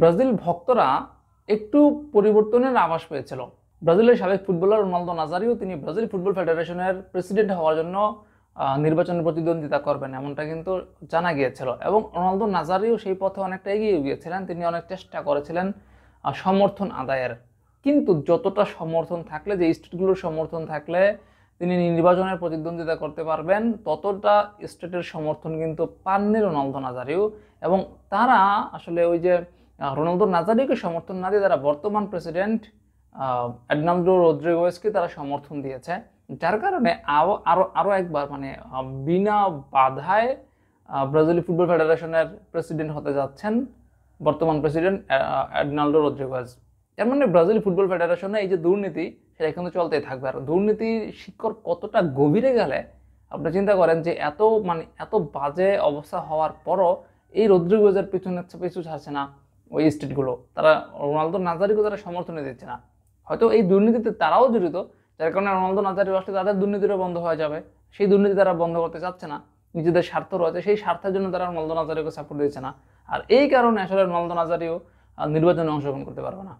Brazil ভক্তরা একটু পরিবর্তনের আভাস পেয়েছিল। ব্রাজিলের সাবেক ফুটবলার রোনালদো নাজারিও তিনি ব্রাজিল ফুটবল ফেডারেশনের প্রেসিডেন্ট হওয়ার জন্য নির্বাচনে প্রতিদ্বন্দ্বিতা করবেন এমনটা কিন্তু জানা গিয়েছিল, এবং রোনালদো নাজারিও সেই পথে অনেকটা এগিয়ে গিয়েছিলেন। তিনি অনেক চেষ্টা করেছিলেন সমর্থন আদায়ের, কিন্তু যতটা সমর্থন থাকলে, যে স্টেটগুলোর সমর্থন থাকলে তিনি নির্বাচনের প্রতিদ্বন্দ্বিতা করতে পারবেন, ততটা স্টেটের সমর্থন কিন্তু পাননি রোনালদো নাজারিও। এবং তারা আসলে ওই যে রোনালদো নাজারিওকে সমর্থন না দিয়ে তারা বর্তমান প্রেসিডেন্ট এডনাল্ডো রদ্রিগেজকে তারা সমর্থন দিয়েছে, যার কারণে আরো একবার মানে বিনা বাধায় ব্রাজিল ফুটবল ফেডারেশনের প্রেসিডেন্ট হতে যাচ্ছেন বর্তমান প্রেসিডেন্ট এডনাল্ডো রদ্রিগেজ। এর মানে ব্রাজিল ফুটবল ফেডারেশনে এই যে দুর্নীতি, সেটা কিন্তু চলতেই থাকবে। আর দুর্নীতির শিকড় কতটা গভীরে গেলে আপনি চিন্তা করেন যে এত বাজে অবস্থা হওয়ার পরও এই রদ্রিগেজের পিছু ছাড়ছে না ওই স্টেটগুলো, তারা রোনালদো নাজারিকে তারা সমর্থনে দিচ্ছে না। হয়তো এই দুর্নীতিতে তারাও জড়িত, যার কারণে রোনালদো নাজারিও আসলে তাদের দুর্নীতিটা বন্ধ হয়ে যাবে। সেই দুর্নীতি তারা বন্ধ করতে চাচ্ছে না, নিজেদের স্বার্থ রয়েছে, সেই স্বার্থের জন্য তারা রোনালদো নাজারিওকে সাপোর্ট দিচ্ছে না। আর এই কারণে আসলে রোনালদো নাজারিও নির্বাচনে অংশগ্রহণ করতে পারবে না।